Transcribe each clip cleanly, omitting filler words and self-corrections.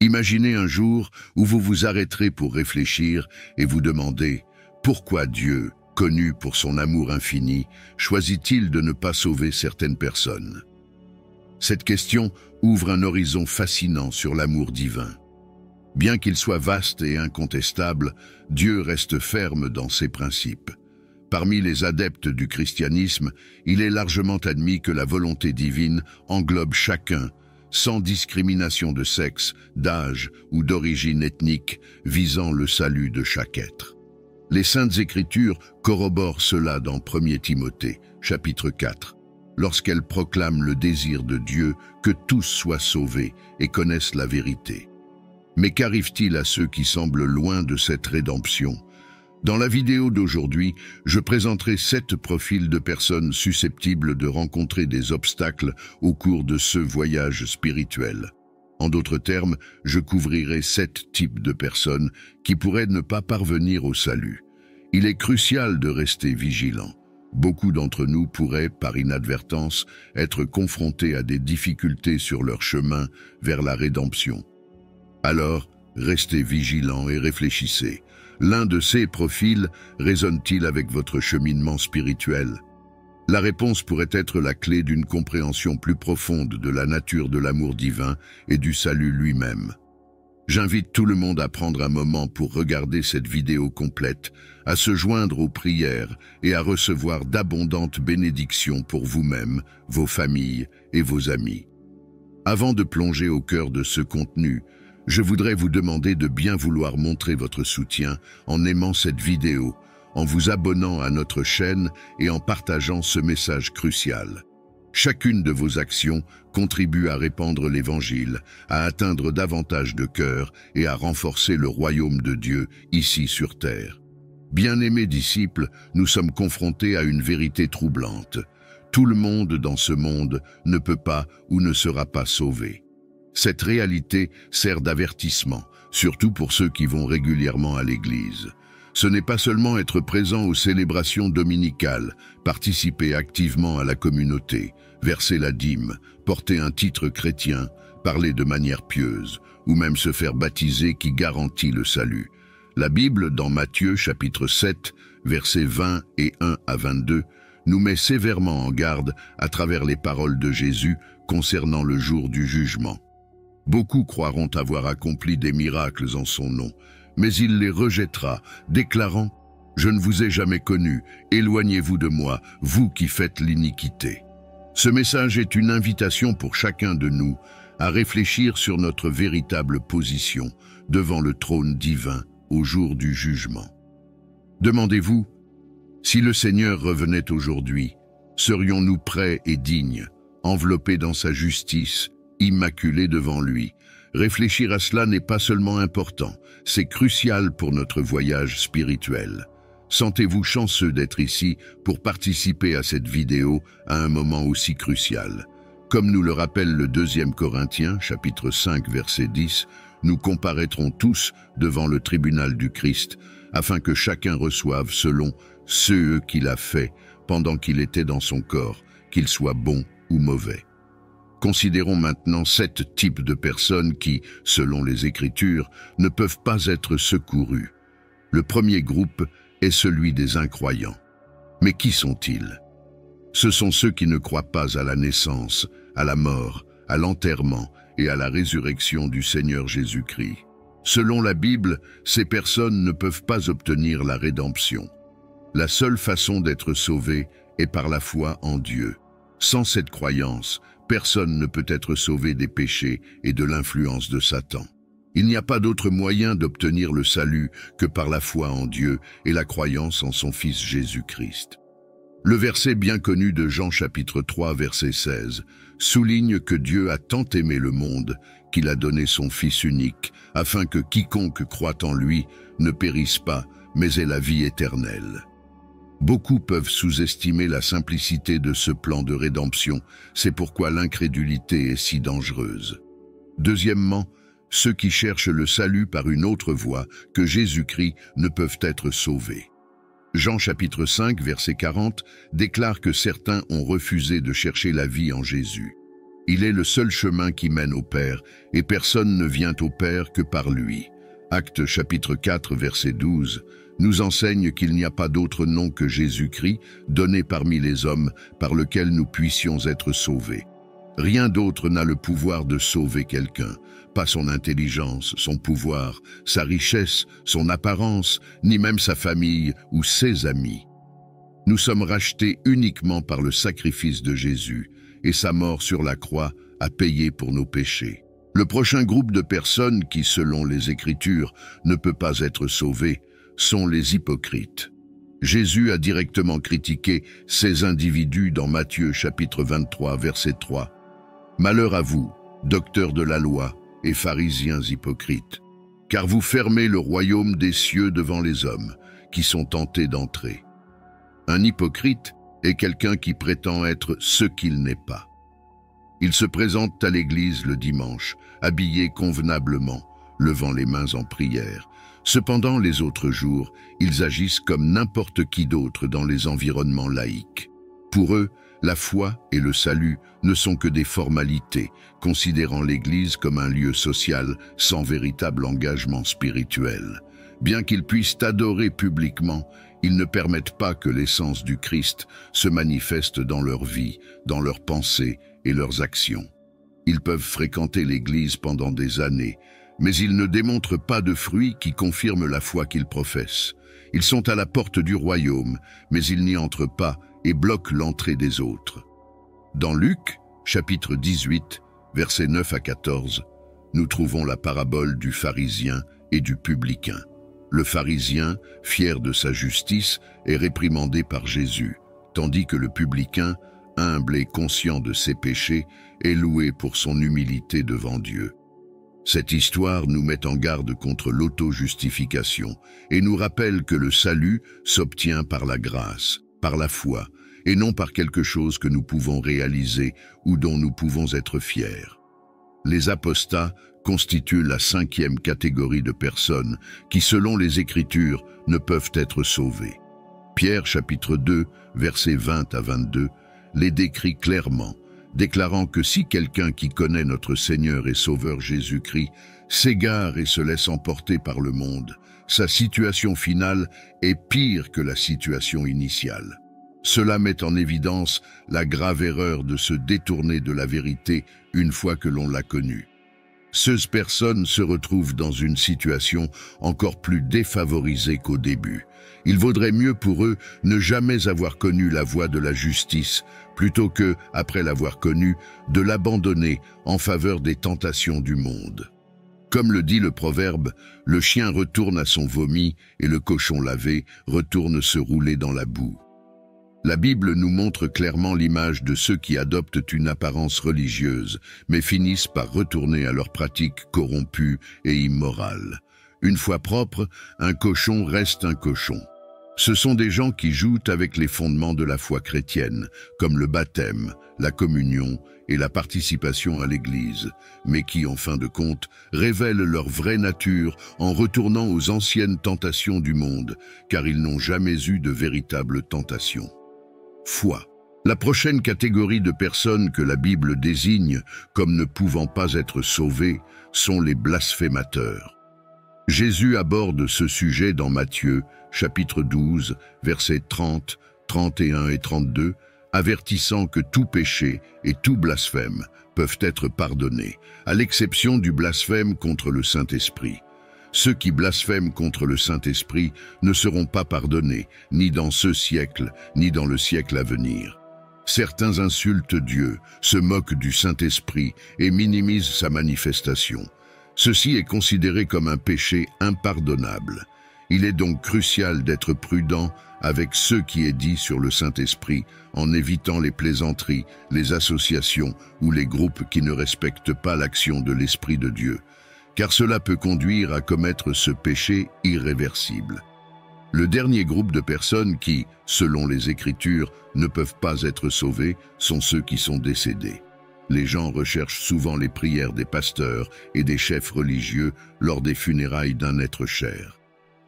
Imaginez un jour où vous vous arrêterez pour réfléchir et vous demandez pourquoi Dieu, connu pour son amour infini, choisit-il de ne pas sauver certaines personnes? Cette question ouvre un horizon fascinant sur l'amour divin. Bien qu'il soit vaste et incontestable, Dieu reste ferme dans ses principes. Parmi les adeptes du christianisme, il est largement admis que la volonté divine englobe chacun, sans discrimination de sexe, d'âge ou d'origine ethnique, visant le salut de chaque être. Les Saintes Écritures corroborent cela dans 1 Timothée, chapitre 4, lorsqu'elles proclament le désir de Dieu que tous soient sauvés et connaissent la vérité. Mais qu'arrive-t-il à ceux qui semblent loin de cette rédemption? Dans la vidéo d'aujourd'hui, je présenterai 7 profils de personnes susceptibles de rencontrer des obstacles au cours de ce voyage spirituel. En d'autres termes, je couvrirai 7 types de personnes qui pourraient ne pas parvenir au salut. Il est crucial de rester vigilant. Beaucoup d'entre nous pourraient, par inadvertance, être confrontés à des difficultés sur leur chemin vers la rédemption. Alors, restez vigilants et réfléchissez. L'un de ces profils résonne-t-il avec votre cheminement spirituel? La réponse pourrait être la clé d'une compréhension plus profonde de la nature de l'amour divin et du salut lui-même. J'invite tout le monde à prendre un moment pour regarder cette vidéo complète, à se joindre aux prières et à recevoir d'abondantes bénédictions pour vous-même, vos familles et vos amis. Avant de plonger au cœur de ce contenu, je voudrais vous demander de bien vouloir montrer votre soutien en aimant cette vidéo, en vous abonnant à notre chaîne et en partageant ce message crucial. Chacune de vos actions contribue à répandre l'Évangile, à atteindre davantage de cœurs et à renforcer le royaume de Dieu ici sur terre. Bien-aimés disciples, nous sommes confrontés à une vérité troublante. Tout le monde dans ce monde ne peut pas ou ne sera pas sauvé. Cette réalité sert d'avertissement, surtout pour ceux qui vont régulièrement à l'église. Ce n'est pas seulement être présent aux célébrations dominicales, participer activement à la communauté, verser la dîme, porter un titre chrétien, parler de manière pieuse, ou même se faire baptiser qui garantit le salut. La Bible, dans Matthieu chapitre 7, versets 20 et 1 à 22, nous met sévèrement en garde à travers les paroles de Jésus concernant le jour du jugement. Beaucoup croiront avoir accompli des miracles en son nom, mais il les rejettera, déclarant « Je ne vous ai jamais connu, éloignez-vous de moi, vous qui faites l'iniquité ». Ce message est une invitation pour chacun de nous à réfléchir sur notre véritable position devant le trône divin au jour du jugement. Demandez-vous, si le Seigneur revenait aujourd'hui, serions-nous prêts et dignes, enveloppés dans sa justice, immaculés devant lui? Réfléchir à cela n'est pas seulement important, c'est crucial pour notre voyage spirituel. Sentez-vous chanceux d'être ici pour participer à cette vidéo à un moment aussi crucial. Comme nous le rappelle le 2 Corinthiens, chapitre 5, verset 10, nous comparaîtrons tous devant le tribunal du Christ, afin que chacun reçoive selon ce qu'il a fait pendant qu'il était dans son corps, qu'il soit bon ou mauvais. Considérons maintenant 7 types de personnes qui, selon les Écritures, ne peuvent pas être secourues. Le premier groupe est celui des incroyants. Mais qui sont-ils? Ce sont ceux qui ne croient pas à la naissance, à la mort, à l'enterrement et à la résurrection du Seigneur Jésus-Christ. Selon la Bible, ces personnes ne peuvent pas obtenir la rédemption. La seule façon d'être sauvé est par la foi en Dieu. Sans cette croyance, personne ne peut être sauvé des péchés et de l'influence de Satan. Il n'y a pas d'autre moyen d'obtenir le salut que par la foi en Dieu et la croyance en son Fils Jésus-Christ. Le verset bien connu de Jean chapitre 3 verset 16 souligne que Dieu a tant aimé le monde qu'il a donné son Fils unique, afin que quiconque croit en lui ne périsse pas, mais ait la vie éternelle. Beaucoup peuvent sous-estimer la simplicité de ce plan de rédemption, c'est pourquoi l'incrédulité est si dangereuse. Deuxièmement, ceux qui cherchent le salut par une autre voie que Jésus-Christ ne peuvent être sauvés. Jean chapitre 5, verset 40, déclare que certains ont refusé de chercher la vie en Jésus. Il est le seul chemin qui mène au Père, et personne ne vient au Père que par lui. Actes chapitre 4, verset 12, nous enseigne qu'il n'y a pas d'autre nom que Jésus-Christ, donné parmi les hommes, par lequel nous puissions être sauvés. Rien d'autre n'a le pouvoir de sauver quelqu'un, pas son intelligence, son pouvoir, sa richesse, son apparence, ni même sa famille ou ses amis. Nous sommes rachetés uniquement par le sacrifice de Jésus, et sa mort sur la croix a payé pour nos péchés. Le prochain groupe de personnes qui, selon les Écritures, ne peut pas être sauvé, sont les hypocrites. Jésus a directement critiqué ces individus dans Matthieu chapitre 23, verset 3. « Malheur à vous, docteurs de la loi et pharisiens hypocrites, car vous fermez le royaume des cieux devant les hommes, qui sont tentés d'entrer. » Un hypocrite est quelqu'un qui prétend être ce qu'il n'est pas. Il se présente à l'église le dimanche, habillé convenablement, levant les mains en prière. Cependant, les autres jours, ils agissent comme n'importe qui d'autre dans les environnements laïques. Pour eux, la foi et le salut ne sont que des formalités, considérant l'Église comme un lieu social sans véritable engagement spirituel. Bien qu'ils puissent adorer publiquement, ils ne permettent pas que l'essence du Christ se manifeste dans leur vie, dans leurs pensées et leurs actions. Ils peuvent fréquenter l'Église pendant des années, mais ils ne démontrent pas de fruits qui confirment la foi qu'ils professent. Ils sont à la porte du royaume, mais ils n'y entrent pas et bloquent l'entrée des autres. Dans Luc, chapitre 18, versets 9 à 14, nous trouvons la parabole du pharisien et du publicain. Le pharisien, fier de sa justice, est réprimandé par Jésus, tandis que le publicain, humble et conscient de ses péchés, est loué pour son humilité devant Dieu. Cette histoire nous met en garde contre l'auto-justification et nous rappelle que le salut s'obtient par la grâce, par la foi, et non par quelque chose que nous pouvons réaliser ou dont nous pouvons être fiers. Les apostats constituent la 5e catégorie de personnes qui, selon les Écritures, ne peuvent être sauvées. Pierre, chapitre 2, versets 20 à 22, les décrit clairement, déclarant que si quelqu'un qui connaît notre Seigneur et Sauveur Jésus-Christ s'égare et se laisse emporter par le monde, sa situation finale est pire que la situation initiale. Cela met en évidence la grave erreur de se détourner de la vérité une fois que l'on l'a connue. Ces personnes se retrouvent dans une situation encore plus défavorisée qu'au début. Il vaudrait mieux pour eux ne jamais avoir connu la voie de la justice, plutôt que, après l'avoir connue, de l'abandonner en faveur des tentations du monde. Comme le dit le proverbe, le chien retourne à son vomi et le cochon lavé retourne se rouler dans la boue. La Bible nous montre clairement l'image de ceux qui adoptent une apparence religieuse, mais finissent par retourner à leurs pratiques corrompues et immorales. Une fois propre, un cochon reste un cochon. Ce sont des gens qui jouent avec les fondements de la foi chrétienne, comme le baptême, la communion et la participation à l'Église, mais qui, en fin de compte, révèlent leur vraie nature en retournant aux anciennes tentations du monde, car ils n'ont jamais eu de véritable tentation. Foi. La prochaine catégorie de personnes que la Bible désigne comme ne pouvant pas être sauvées sont les blasphémateurs. Jésus aborde ce sujet dans Matthieu, chapitre 12, versets 30, 31 et 32, avertissant que tout péché et tout blasphème peuvent être pardonnés, à l'exception du blasphème contre le Saint-Esprit. Ceux qui blasphèment contre le Saint-Esprit ne seront pas pardonnés, ni dans ce siècle, ni dans le siècle à venir. Certains insultent Dieu, se moquent du Saint-Esprit et minimisent sa manifestation. Ceci est considéré comme un péché impardonnable. Il est donc crucial d'être prudent avec ce qui est dit sur le Saint-Esprit, en évitant les plaisanteries, les associations ou les groupes qui ne respectent pas l'action de l'Esprit de Dieu, car cela peut conduire à commettre ce péché irréversible. Le dernier groupe de personnes qui, selon les Écritures, ne peuvent pas être sauvées sont ceux qui sont décédés. Les gens recherchent souvent les prières des pasteurs et des chefs religieux lors des funérailles d'un être cher.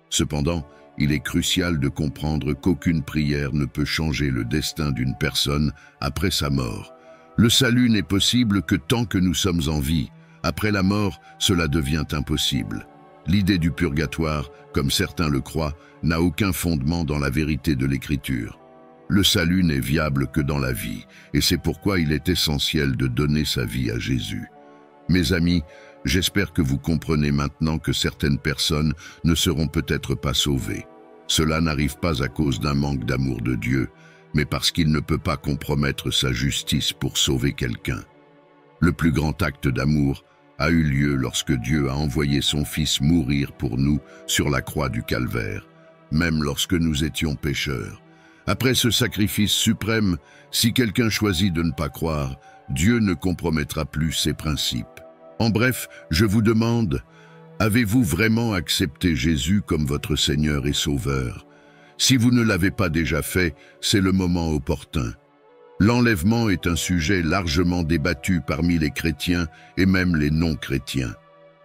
Cependant, il est crucial de comprendre qu'aucune prière ne peut changer le destin d'une personne après sa mort, Le salut n'est possible que tant que nous sommes en vie. Après la mort, cela devient impossible. L'idée du purgatoire, comme certains le croient, n'a aucun fondement dans la vérité de l'Écriture. Le salut n'est viable que dans la vie, et c'est pourquoi il est essentiel de donner sa vie à Jésus. Mes amis, j'espère que vous comprenez maintenant que certaines personnes ne seront peut-être pas sauvées. Cela n'arrive pas à cause d'un manque d'amour de Dieu, mais parce qu'il ne peut pas compromettre sa justice pour sauver quelqu'un. Le plus grand acte d'amour a eu lieu lorsque Dieu a envoyé son Fils mourir pour nous sur la croix du Calvaire, même lorsque nous étions pécheurs. Après ce sacrifice suprême, si quelqu'un choisit de ne pas croire, Dieu ne compromettra plus ses principes. En bref, je vous demande, avez-vous vraiment accepté Jésus comme votre Seigneur et Sauveur? Si vous ne l'avez pas déjà fait, c'est le moment opportun. L'enlèvement est un sujet largement débattu parmi les chrétiens et même les non-chrétiens.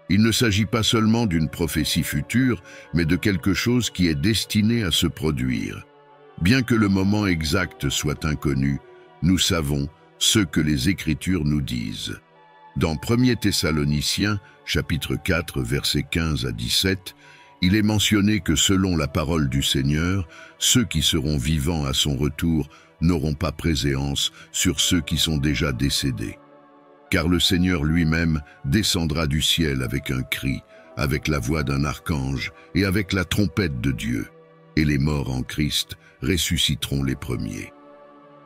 Il ne s'agit pas seulement d'une prophétie future, mais de quelque chose qui est destiné à se produire. Bien que le moment exact soit inconnu, nous savons ce que les Écritures nous disent. Dans 1 Thessaloniciens, chapitre 4, versets 15 à 17, il est mentionné que selon la parole du Seigneur, ceux qui seront vivants à son retour n'auront pas préséance sur ceux qui sont déjà décédés. Car le Seigneur lui-même descendra du ciel avec un cri, avec la voix d'un archange et avec la trompette de Dieu, et les morts en Christ ressusciteront les premiers.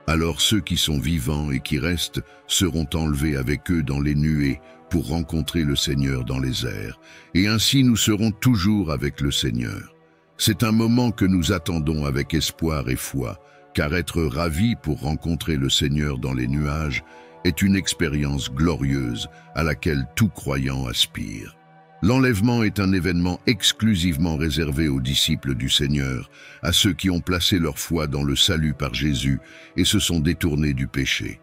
Alors ceux qui sont vivants et qui restent seront enlevés avec eux dans les nuées pour rencontrer le Seigneur dans les airs, et ainsi nous serons toujours avec le Seigneur. C'est un moment que nous attendons avec espoir et foi, car être ravis pour rencontrer le Seigneur dans les nuages est une expérience glorieuse à laquelle tout croyant aspire. L'enlèvement est un événement exclusivement réservé aux disciples du Seigneur, à ceux qui ont placé leur foi dans le salut par Jésus et se sont détournés du péché.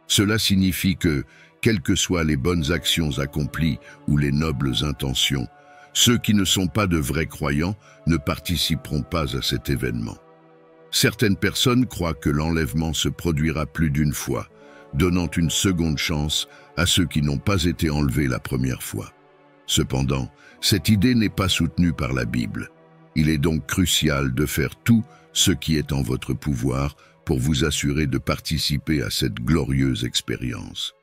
Cela signifie que, quelles que soient les bonnes actions accomplies ou les nobles intentions, ceux qui ne sont pas de vrais croyants ne participeront pas à cet événement. Certaines personnes croient que l'enlèvement se produira plus d'une fois, donnant une seconde chance à ceux qui n'ont pas été enlevés la première fois. Cependant, cette idée n'est pas soutenue par la Bible. Il est donc crucial de faire tout ce qui est en votre pouvoir pour vous assurer de participer à cette glorieuse expérience.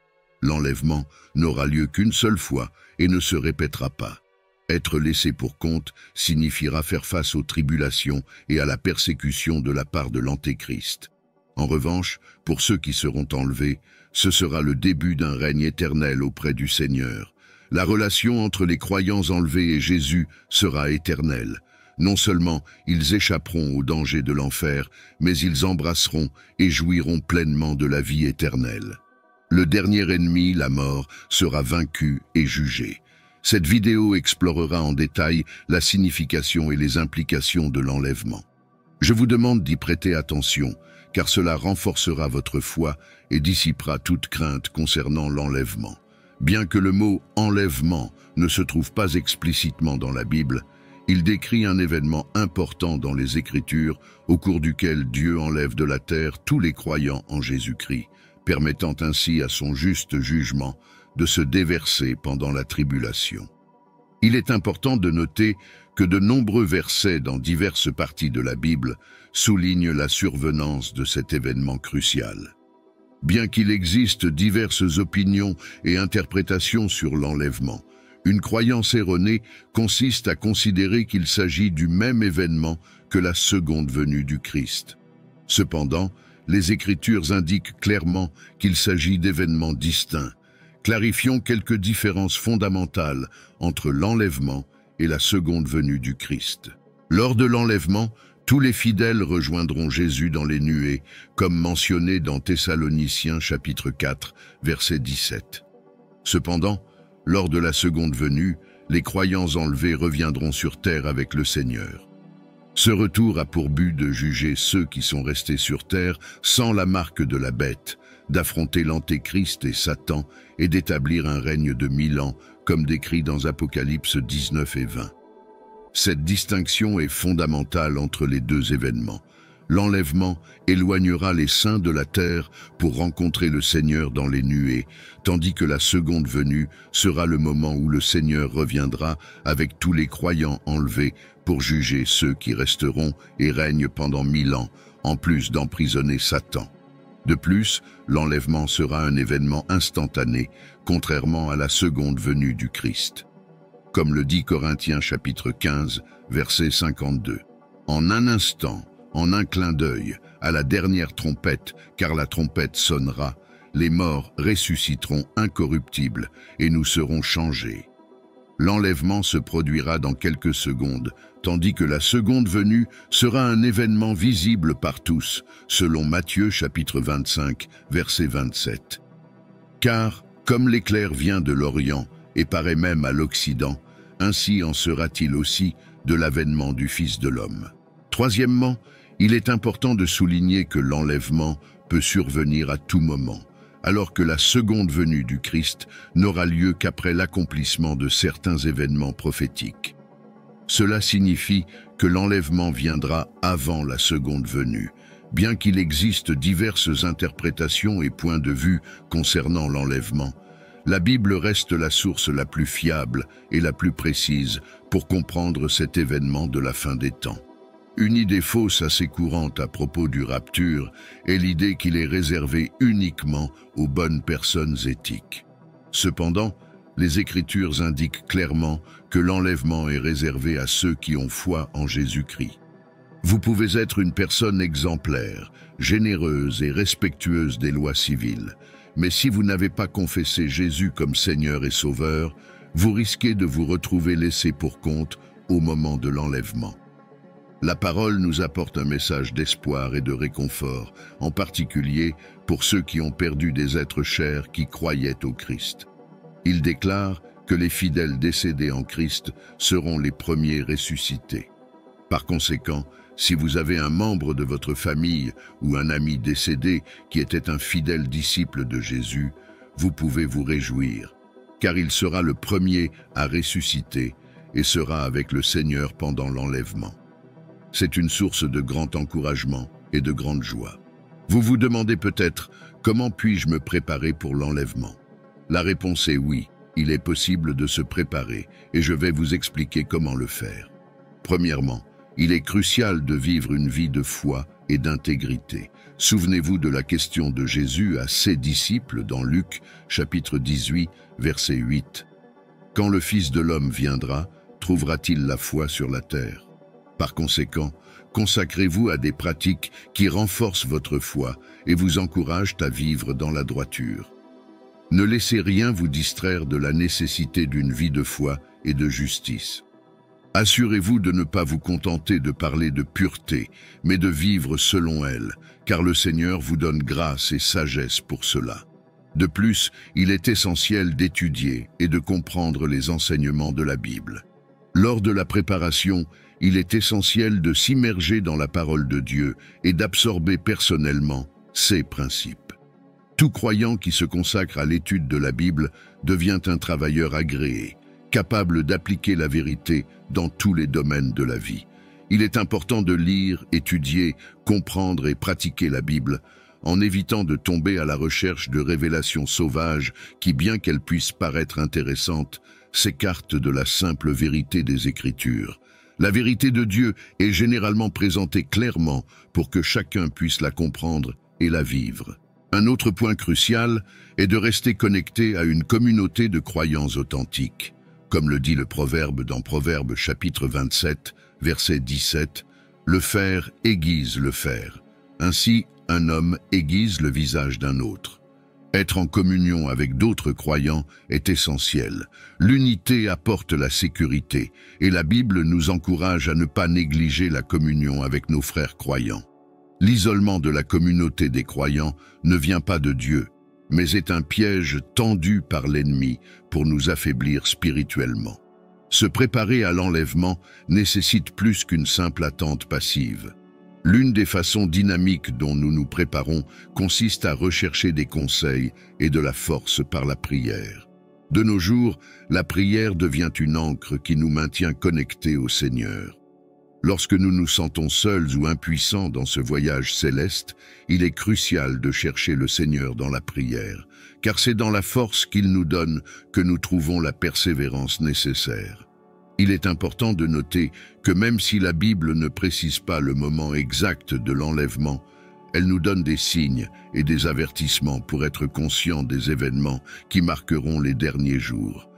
L'enlèvement n'aura lieu qu'une seule fois et ne se répétera pas. Être laissé pour compte signifiera faire face aux tribulations et à la persécution de la part de l'Antéchrist. En revanche, pour ceux qui seront enlevés, ce sera le début d'un règne éternel auprès du Seigneur. La relation entre les croyants enlevés et Jésus sera éternelle. Non seulement ils échapperont au danger de l'enfer, mais ils embrasseront et jouiront pleinement de la vie éternelle. Le dernier ennemi, la mort, sera vaincu et jugé. Cette vidéo explorera en détail la signification et les implications de l'enlèvement. Je vous demande d'y prêter attention, car cela renforcera votre foi et dissipera toute crainte concernant l'enlèvement. Bien que le mot « enlèvement » ne se trouve pas explicitement dans la Bible, il décrit un événement important dans les Écritures au cours duquel Dieu enlève de la terre tous les croyants en Jésus-Christ, permettant ainsi à son juste jugement de se déverser pendant la tribulation. Il est important de noter que de nombreux versets dans diverses parties de la Bible soulignent la survenance de cet événement crucial. Bien qu'il existe diverses opinions et interprétations sur l'enlèvement, une croyance erronée consiste à considérer qu'il s'agit du même événement que la seconde venue du Christ. Cependant, les Écritures indiquent clairement qu'il s'agit d'événements distincts. Clarifions quelques différences fondamentales entre l'enlèvement et la seconde venue du Christ. Lors de l'enlèvement, tous les fidèles rejoindront Jésus dans les nuées, comme mentionné dans Thessaloniciens chapitre 4, verset 17. Cependant, lors de la seconde venue, les croyants enlevés reviendront sur terre avec le Seigneur. Ce retour a pour but de juger ceux qui sont restés sur terre sans la marque de la bête, d'affronter l'Antéchrist et Satan et d'établir un règne de 1000 ans, comme décrit dans Apocalypse 19 et 20. Cette distinction est fondamentale entre les deux événements. L'enlèvement éloignera les saints de la terre pour rencontrer le Seigneur dans les nuées, tandis que la seconde venue sera le moment où le Seigneur reviendra avec tous les croyants enlevés pour juger ceux qui resteront et règnent pendant 1000 ans, en plus d'emprisonner Satan. De plus, l'enlèvement sera un événement instantané, contrairement à la seconde venue du Christ. Comme le dit Corinthiens chapitre 15, verset 52. En un instant, en un clin d'œil, à la dernière trompette, car la trompette sonnera, les morts ressusciteront incorruptibles et nous serons changés. L'enlèvement se produira dans quelques secondes, tandis que la seconde venue sera un événement visible par tous, selon Matthieu chapitre 25, verset 27. Car, comme l'éclair vient de l'Orient et paraît même à l'Occident, ainsi en sera-t-il aussi de l'avènement du Fils de l'homme. Troisièmement, il est important de souligner que l'enlèvement peut survenir à tout moment, alors que la seconde venue du Christ n'aura lieu qu'après l'accomplissement de certains événements prophétiques. Cela signifie que l'enlèvement viendra avant la seconde venue, bien qu'il existe diverses interprétations et points de vue concernant l'enlèvement. La Bible reste la source la plus fiable et la plus précise pour comprendre cet événement de la fin des temps. Une idée fausse assez courante à propos du rapture est l'idée qu'il est réservé uniquement aux bonnes personnes éthiques. Cependant, les Écritures indiquent clairement que l'enlèvement est réservé à ceux qui ont foi en Jésus-Christ. Vous pouvez être une personne exemplaire, généreuse et respectueuse des lois civiles, mais si vous n'avez pas confessé Jésus comme Seigneur et Sauveur, vous risquez de vous retrouver laissé pour compte au moment de l'enlèvement. La parole nous apporte un message d'espoir et de réconfort, en particulier pour ceux qui ont perdu des êtres chers qui croyaient au Christ. Il déclare que les fidèles décédés en Christ seront les premiers ressuscités. Par conséquent, si vous avez un membre de votre famille ou un ami décédé qui était un fidèle disciple de Jésus, vous pouvez vous réjouir, car il sera le premier à ressusciter et sera avec le Seigneur pendant l'enlèvement. C'est une source de grand encouragement et de grande joie. Vous vous demandez peut-être, comment puis-je me préparer pour l'enlèvement? La réponse est oui, il est possible de se préparer et je vais vous expliquer comment le faire. Premièrement, il est crucial de vivre une vie de foi et d'intégrité. Souvenez-vous de la question de Jésus à ses disciples dans Luc, chapitre 18, verset 8. « Quand le Fils de l'homme viendra, trouvera-t-il la foi sur la terre ?» Par conséquent, consacrez-vous à des pratiques qui renforcent votre foi et vous encouragent à vivre dans la droiture. Ne laissez rien vous distraire de la nécessité d'une vie de foi et de justice. Assurez-vous de ne pas vous contenter de parler de pureté, mais de vivre selon elle, car le Seigneur vous donne grâce et sagesse pour cela. De plus, il est essentiel d'étudier et de comprendre les enseignements de la Bible. Lors de la préparation, il est essentiel de s'immerger dans la parole de Dieu et d'absorber personnellement ses principes. Tout croyant qui se consacre à l'étude de la Bible devient un travailleur agréé, capable d'appliquer la vérité dans tous les domaines de la vie. Il est important de lire, étudier, comprendre et pratiquer la Bible, en évitant de tomber à la recherche de révélations sauvages qui, bien qu'elles puissent paraître intéressantes, s'écartent de la simple vérité des Écritures. La vérité de Dieu est généralement présentée clairement pour que chacun puisse la comprendre et la vivre. Un autre point crucial est de rester connecté à une communauté de croyants authentiques. Comme le dit le Proverbe dans Proverbe chapitre 27, verset 17, « Le fer aiguise le fer. Ainsi, un homme aiguise le visage d'un autre. » Être en communion avec d'autres croyants est essentiel. L'unité apporte la sécurité et la Bible nous encourage à ne pas négliger la communion avec nos frères croyants. L'isolement de la communauté des croyants ne vient pas de Dieu, mais est un piège tendu par l'ennemi pour nous affaiblir spirituellement. Se préparer à l'enlèvement nécessite plus qu'une simple attente passive. L'une des façons dynamiques dont nous nous préparons consiste à rechercher des conseils et de la force par la prière. De nos jours, la prière devient une ancre qui nous maintient connectés au Seigneur. Lorsque nous nous sentons seuls ou impuissants dans ce voyage céleste, il est crucial de chercher le Seigneur dans la prière, car c'est dans la force qu'il nous donne que nous trouvons la persévérance nécessaire. Il est important de noter que même si la Bible ne précise pas le moment exact de l'enlèvement, elle nous donne des signes et des avertissements pour être conscients des événements qui marqueront les derniers jours.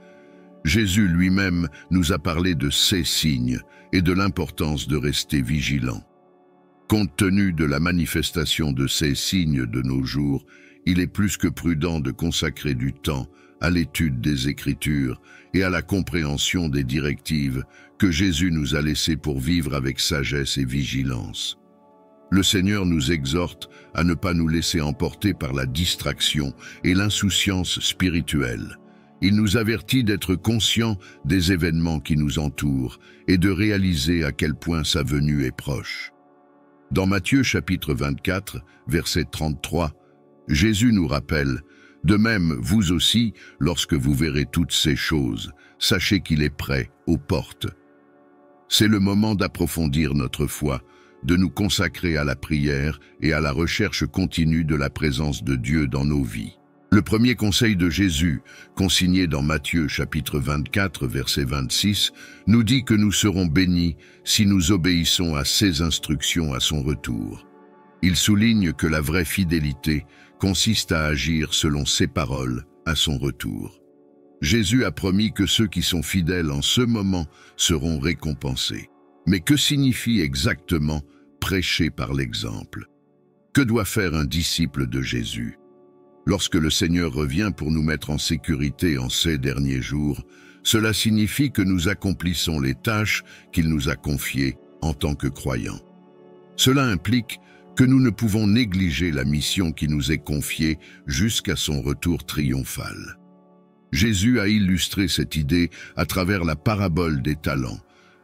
Jésus lui-même nous a parlé de ces signes et de l'importance de rester vigilants. Compte tenu de la manifestation de ces signes de nos jours, il est plus que prudent de consacrer du temps à l'étude des Écritures et à la compréhension des directives que Jésus nous a laissées pour vivre avec sagesse et vigilance. Le Seigneur nous exhorte à ne pas nous laisser emporter par la distraction et l'insouciance spirituelle. Il nous avertit d'être conscients des événements qui nous entourent et de réaliser à quel point sa venue est proche. Dans Matthieu chapitre 24, verset 33, Jésus nous rappelle « De même, vous aussi, lorsque vous verrez toutes ces choses, sachez qu'il est prêt aux portes. » C'est le moment d'approfondir notre foi, de nous consacrer à la prière et à la recherche continue de la présence de Dieu dans nos vies. Le premier conseil de Jésus, consigné dans Matthieu chapitre 24, verset 26, nous dit que nous serons bénis si nous obéissons à ses instructions à son retour. Il souligne que la vraie fidélité consiste à agir selon ses paroles à son retour. Jésus a promis que ceux qui sont fidèles en ce moment seront récompensés. Mais que signifie exactement prêcher par l'exemple? Que doit faire un disciple de Jésus? Lorsque le Seigneur revient pour nous mettre en sécurité en ces derniers jours, cela signifie que nous accomplissons les tâches qu'il nous a confiées en tant que croyants. Cela implique que nous ne pouvons négliger la mission qui nous est confiée jusqu'à son retour triomphal. Jésus a illustré cette idée à travers la parabole des talents.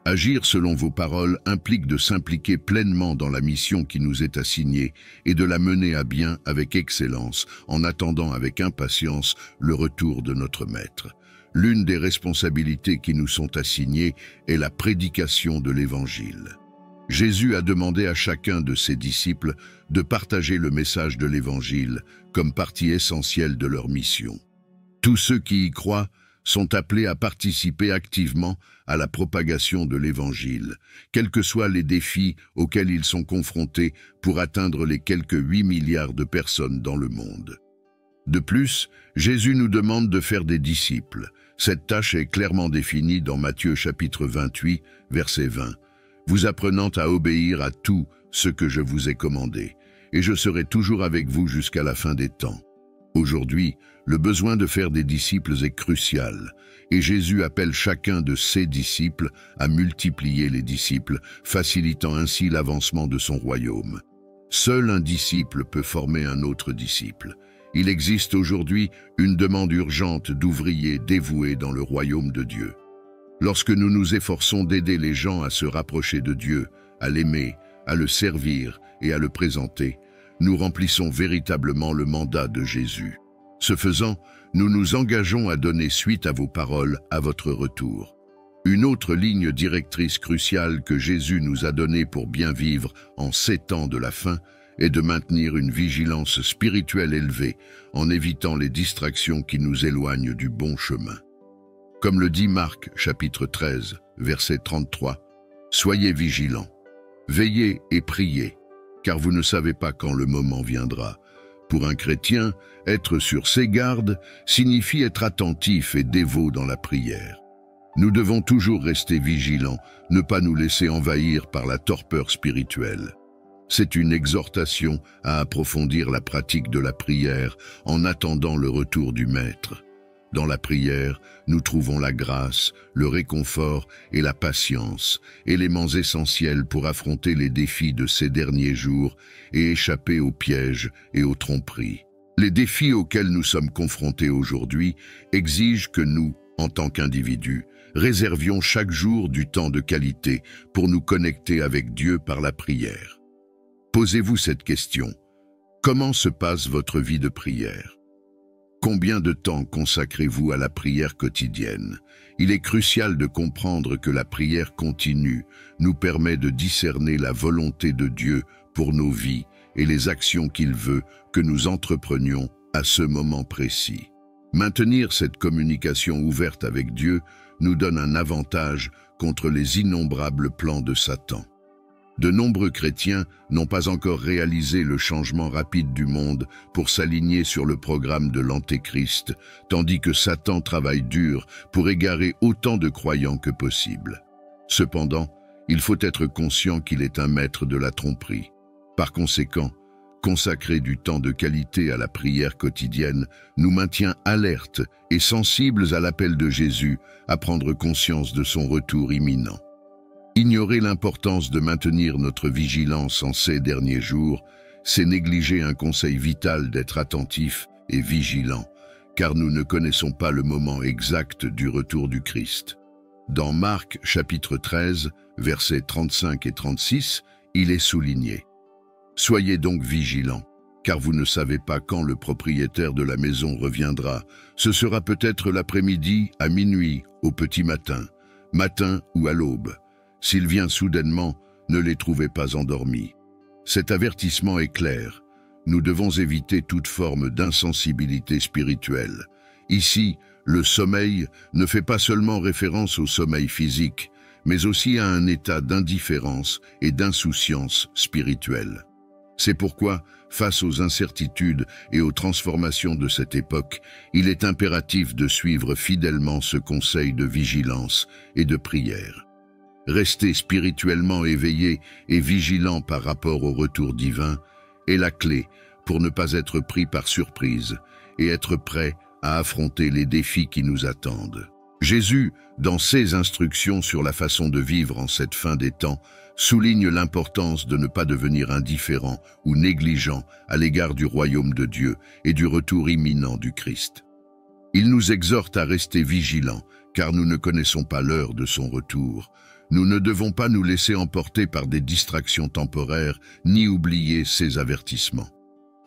Agir selon vos paroles implique de s'impliquer pleinement dans la mission qui nous est assignée et de la mener à bien avec excellence, en attendant avec impatience le retour de notre Maître. L'une des responsabilités qui nous sont assignées est la prédication de l'Évangile. Jésus a demandé à chacun de ses disciples de partager le message de l'Évangile comme partie essentielle de leur mission. Tous ceux qui y croient sont appelés à participer activement à la propagation de l'Évangile, quels que soient les défis auxquels ils sont confrontés pour atteindre les quelques 8 milliards de personnes dans le monde. De plus, Jésus nous demande de faire des disciples. Cette tâche est clairement définie dans Matthieu chapitre 28, verset 20. « Vous apprenant à obéir à tout ce que je vous ai commandé, et je serai toujours avec vous jusqu'à la fin des temps. » Aujourd'hui, le besoin de faire des disciples est crucial, et Jésus appelle chacun de ses disciples à multiplier les disciples, facilitant ainsi l'avancement de son royaume. Seul un disciple peut former un autre disciple. Il existe aujourd'hui une demande urgente d'ouvriers dévoués dans le royaume de Dieu. Lorsque nous nous efforçons d'aider les gens à se rapprocher de Dieu, à l'aimer, à le servir et à le présenter, nous remplissons véritablement le mandat de Jésus. Ce faisant, nous nous engageons à donner suite à vos paroles à votre retour. Une autre ligne directrice cruciale que Jésus nous a donnée pour bien vivre en ces temps de la fin est de maintenir une vigilance spirituelle élevée en évitant les distractions qui nous éloignent du bon chemin. Comme le dit Marc, chapitre 13, verset 33, « Soyez vigilants, veillez et priez, car vous ne savez pas quand le moment viendra. » Pour un chrétien, être sur ses gardes signifie être attentif et dévot dans la prière. Nous devons toujours rester vigilants, ne pas nous laisser envahir par la torpeur spirituelle. C'est une exhortation à approfondir la pratique de la prière en attendant le retour du Maître. Dans la prière, nous trouvons la grâce, le réconfort et la patience, éléments essentiels pour affronter les défis de ces derniers jours et échapper aux pièges et aux tromperies. Les défis auxquels nous sommes confrontés aujourd'hui exigent que nous, en tant qu'individus, réservions chaque jour du temps de qualité pour nous connecter avec Dieu par la prière. Posez-vous cette question. Comment se passe votre vie de prière? Combien de temps consacrez-vous à la prière quotidienne? Il est crucial de comprendre que la prière continue nous permet de discerner la volonté de Dieu pour nos vies et les actions qu'il veut que nous entreprenions à ce moment précis. Maintenir cette communication ouverte avec Dieu nous donne un avantage contre les innombrables plans de Satan. De nombreux chrétiens n'ont pas encore réalisé le changement rapide du monde pour s'aligner sur le programme de l'Antéchrist, tandis que Satan travaille dur pour égarer autant de croyants que possible. Cependant, il faut être conscient qu'il est un maître de la tromperie. Par conséquent, consacrer du temps de qualité à la prière quotidienne nous maintient alertes et sensibles à l'appel de Jésus à prendre conscience de son retour imminent. Ignorer l'importance de maintenir notre vigilance en ces derniers jours, c'est négliger un conseil vital d'être attentif et vigilant, car nous ne connaissons pas le moment exact du retour du Christ. Dans Marc chapitre 13, versets 35 et 36, il est souligné: « Soyez donc vigilants, car vous ne savez pas quand le propriétaire de la maison reviendra. Ce sera peut-être l'après-midi, à minuit, au petit matin ou à l'aube. S'il vient soudainement, ne les trouvez pas endormis. » Cet avertissement est clair. Nous devons éviter toute forme d'insensibilité spirituelle. Ici, le sommeil ne fait pas seulement référence au sommeil physique, mais aussi à un état d'indifférence et d'insouciance spirituelle. C'est pourquoi, face aux incertitudes et aux transformations de cette époque, il est impératif de suivre fidèlement ce conseil de vigilance et de prière. Rester spirituellement éveillé et vigilant par rapport au retour divin est la clé pour ne pas être pris par surprise et être prêt à affronter les défis qui nous attendent. Jésus, dans ses instructions sur la façon de vivre en cette fin des temps, souligne l'importance de ne pas devenir indifférent ou négligent à l'égard du royaume de Dieu et du retour imminent du Christ. Il nous exhorte à rester vigilants, car nous ne connaissons pas l'heure de son retour. Nous ne devons pas nous laisser emporter par des distractions temporaires, ni oublier ses avertissements.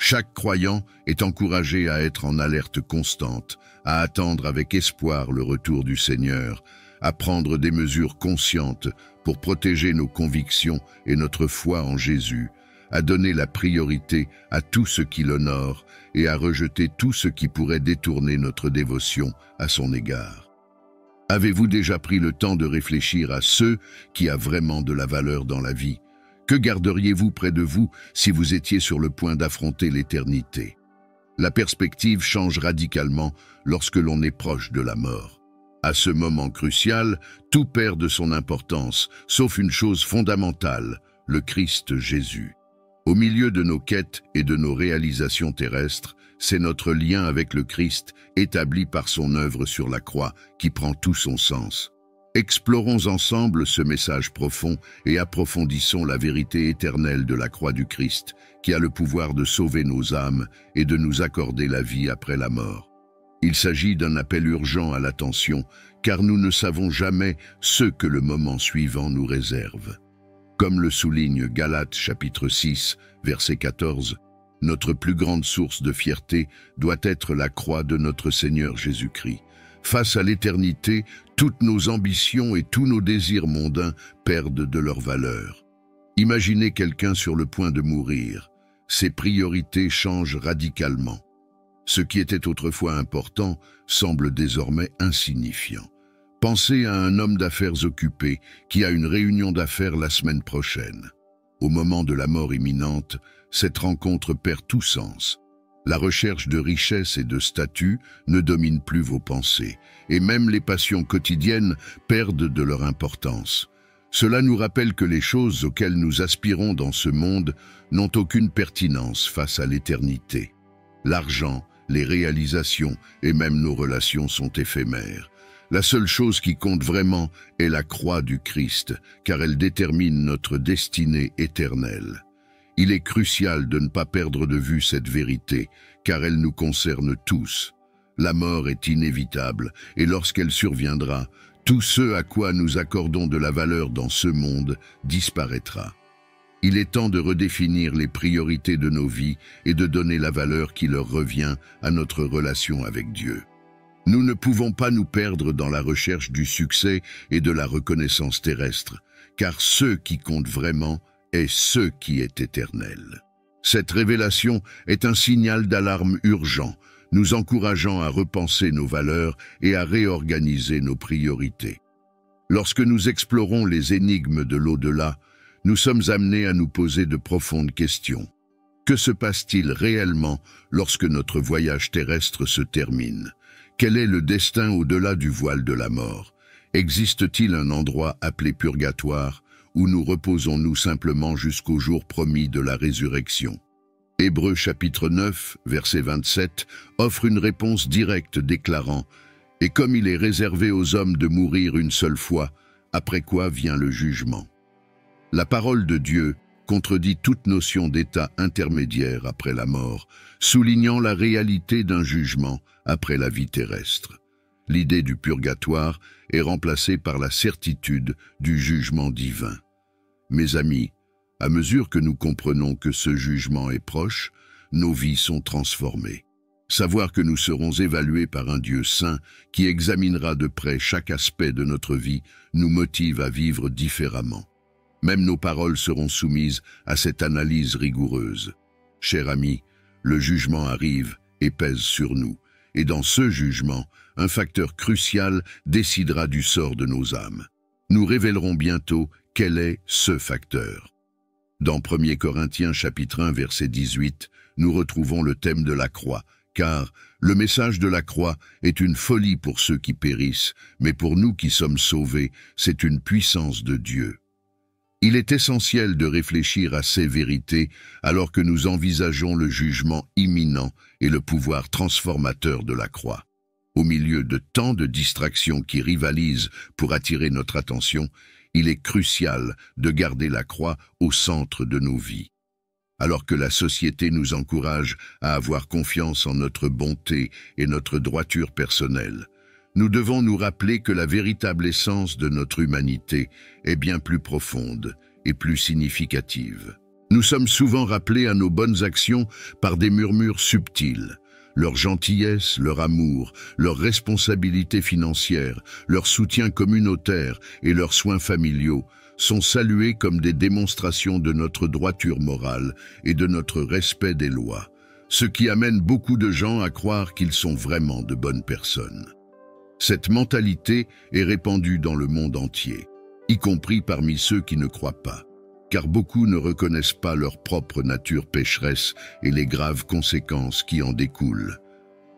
Chaque croyant est encouragé à être en alerte constante, à attendre avec espoir le retour du Seigneur, à prendre des mesures conscientes pour protéger nos convictions et notre foi en Jésus, à donner la priorité à tout ce qui l'honore et à rejeter tout ce qui pourrait détourner notre dévotion à son égard. Avez-vous déjà pris le temps de réfléchir à ce qui a vraiment de la valeur dans la vie? Que garderiez-vous près de vous si vous étiez sur le point d'affronter l'éternité? La perspective change radicalement lorsque l'on est proche de la mort. À ce moment crucial, tout perd de son importance, sauf une chose fondamentale, le Christ Jésus. Au milieu de nos quêtes et de nos réalisations terrestres, c'est notre lien avec le Christ, établi par son œuvre sur la croix, qui prend tout son sens. Explorons ensemble ce message profond et approfondissons la vérité éternelle de la croix du Christ, qui a le pouvoir de sauver nos âmes et de nous accorder la vie après la mort. Il s'agit d'un appel urgent à l'attention, car nous ne savons jamais ce que le moment suivant nous réserve. Comme le souligne Galates chapitre 6, verset 14, notre plus grande source de fierté doit être la croix de notre Seigneur Jésus-Christ. Face à l'éternité, toutes nos ambitions et tous nos désirs mondains perdent de leur valeur. Imaginez quelqu'un sur le point de mourir. Ses priorités changent radicalement. Ce qui était autrefois important semble désormais insignifiant. Pensez à un homme d'affaires occupé qui a une réunion d'affaires la semaine prochaine. Au moment de la mort imminente, cette rencontre perd tout sens. La recherche de richesse et de statut ne domine plus vos pensées, et même les passions quotidiennes perdent de leur importance. Cela nous rappelle que les choses auxquelles nous aspirons dans ce monde n'ont aucune pertinence face à l'éternité. L'argent, les réalisations et même nos relations sont éphémères. La seule chose qui compte vraiment est la croix du Christ, car elle détermine notre destinée éternelle. Il est crucial de ne pas perdre de vue cette vérité, car elle nous concerne tous. La mort est inévitable, et lorsqu'elle surviendra, tout ce à quoi nous accordons de la valeur dans ce monde disparaîtra. Il est temps de redéfinir les priorités de nos vies et de donner la valeur qui leur revient à notre relation avec Dieu. Nous ne pouvons pas nous perdre dans la recherche du succès et de la reconnaissance terrestre, car ce qui compte vraiment est ce qui est éternel. Cette révélation est un signal d'alarme urgent, nous encourageant à repenser nos valeurs et à réorganiser nos priorités. Lorsque nous explorons les énigmes de l'au-delà, nous sommes amenés à nous poser de profondes questions. Que se passe-t-il réellement lorsque notre voyage terrestre se termine? Quel est le destin au-delà du voile de la mort? Existe-t-il un endroit appelé purgatoire où nous reposons-nous simplement jusqu'au jour promis de la résurrection? Hébreux chapitre 9, verset 27, offre une réponse directe déclarant « Et comme il est réservé aux hommes de mourir une seule fois, après quoi vient le jugement ?» La parole de Dieu contredit toute notion d'état intermédiaire après la mort, soulignant la réalité d'un jugement après la vie terrestre. L'idée du purgatoire est remplacée par la certitude du jugement divin. Mes amis, à mesure que nous comprenons que ce jugement est proche, nos vies sont transformées. Savoir que nous serons évalués par un Dieu saint qui examinera de près chaque aspect de notre vie nous motive à vivre différemment. Même nos paroles seront soumises à cette analyse rigoureuse. Cher ami, le jugement arrive et pèse sur nous, et dans ce jugement, un facteur crucial décidera du sort de nos âmes. Nous révélerons bientôt quel est ce facteur. Dans 1 Corinthiens chapitre 1 verset 18, nous retrouvons le thème de la croix, car le message de la croix est une folie pour ceux qui périssent, mais pour nous qui sommes sauvés, c'est une puissance de Dieu. Il est essentiel de réfléchir à ces vérités alors que nous envisageons le jugement imminent et le pouvoir transformateur de la croix. Au milieu de tant de distractions qui rivalisent pour attirer notre attention, il est crucial de garder la croix au centre de nos vies. Alors que la société nous encourage à avoir confiance en notre bonté et notre droiture personnelle, nous devons nous rappeler que la véritable essence de notre humanité est bien plus profonde et plus significative. Nous sommes souvent rappelés à nos bonnes actions par des murmures subtils. Leur gentillesse, leur amour, leur responsabilité financière, leur soutien communautaire et leurs soins familiaux sont salués comme des démonstrations de notre droiture morale et de notre respect des lois, ce qui amène beaucoup de gens à croire qu'ils sont vraiment de bonnes personnes. Cette mentalité est répandue dans le monde entier, y compris parmi ceux qui ne croient pas, car beaucoup ne reconnaissent pas leur propre nature pécheresse et les graves conséquences qui en découlent.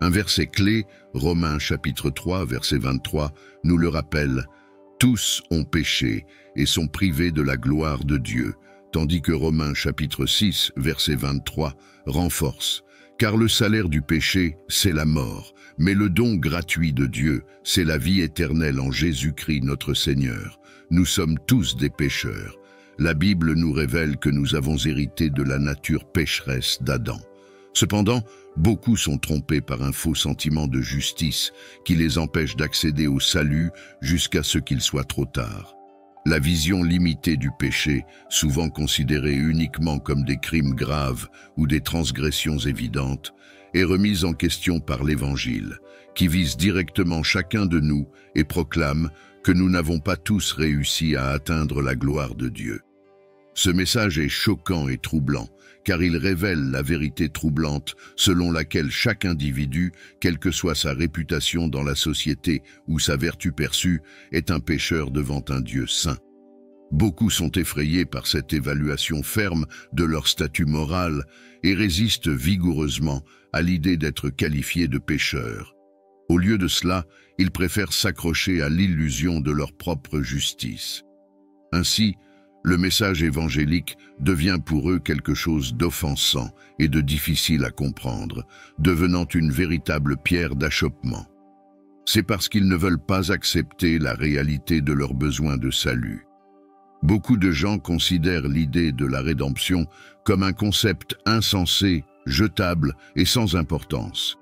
Un verset clé, Romains chapitre 3, verset 23, nous le rappelle « Tous ont péché et sont privés de la gloire de Dieu », tandis que Romains chapitre 6, verset 23, renforce « Car le salaire du péché, c'est la mort, mais le don gratuit de Dieu, c'est la vie éternelle en Jésus-Christ notre Seigneur. Nous sommes tous des pécheurs. » La Bible nous révèle que nous avons hérité de la nature pécheresse d'Adam. Cependant, beaucoup sont trompés par un faux sentiment de justice qui les empêche d'accéder au salut jusqu'à ce qu'il soit trop tard. La vision limitée du péché, souvent considérée uniquement comme des crimes graves ou des transgressions évidentes, est remise en question par l'Évangile, qui vise directement chacun de nous et proclame que nous n'avons pas tous réussi à atteindre la gloire de Dieu. Ce message est choquant et troublant, car il révèle la vérité troublante selon laquelle chaque individu, quelle que soit sa réputation dans la société ou sa vertu perçue, est un pécheur devant un Dieu saint. Beaucoup sont effrayés par cette évaluation ferme de leur statut moral et résistent vigoureusement à l'idée d'être qualifiés de pécheurs. Au lieu de cela, ils préfèrent s'accrocher à l'illusion de leur propre justice. Ainsi, le message évangélique devient pour eux quelque chose d'offensant et de difficile à comprendre, devenant une véritable pierre d'achoppement. C'est parce qu'ils ne veulent pas accepter la réalité de leur besoin de salut. Beaucoup de gens considèrent l'idée de la rédemption comme un concept insensé, jetable et sans importance.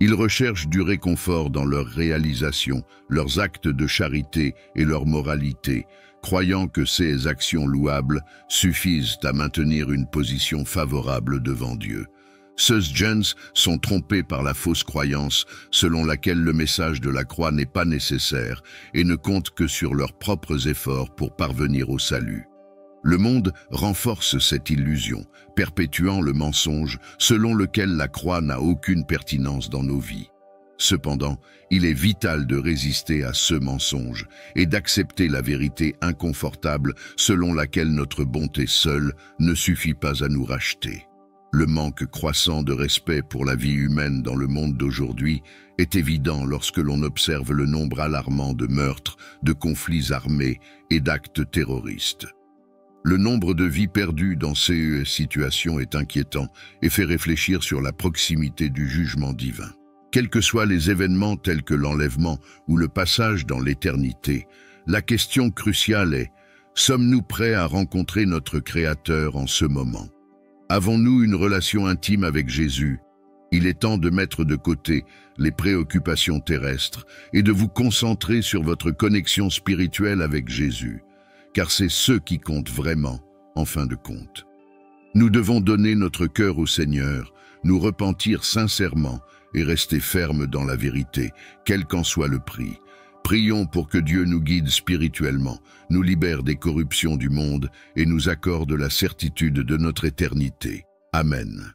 Ils recherchent du réconfort dans leurs réalisations, leurs actes de charité et leur moralité, croyant que ces actions louables suffisent à maintenir une position favorable devant Dieu. Ces gens sont trompés par la fausse croyance selon laquelle le message de la croix n'est pas nécessaire et ne compte que sur leurs propres efforts pour parvenir au salut. Le monde renforce cette illusion, perpétuant le mensonge selon lequel la croix n'a aucune pertinence dans nos vies. Cependant, il est vital de résister à ce mensonge et d'accepter la vérité inconfortable selon laquelle notre bonté seule ne suffit pas à nous racheter. Le manque croissant de respect pour la vie humaine dans le monde d'aujourd'hui est évident lorsque l'on observe le nombre alarmant de meurtres, de conflits armés et d'actes terroristes. Le nombre de vies perdues dans ces situations est inquiétant et fait réfléchir sur la proximité du jugement divin. Quels que soient les événements tels que l'enlèvement ou le passage dans l'éternité, la question cruciale est: sommes-nous prêts à rencontrer notre Créateur en ce moment? Avons-nous une relation intime avec Jésus? Il est temps de mettre de côté les préoccupations terrestres et de vous concentrer sur votre connexion spirituelle avec Jésus, car c'est ce qui compte vraiment, en fin de compte. Nous devons donner notre cœur au Seigneur, nous repentir sincèrement et rester fermes dans la vérité, quel qu'en soit le prix. Prions pour que Dieu nous guide spirituellement, nous libère des corruptions du monde et nous accorde la certitude de notre éternité. Amen.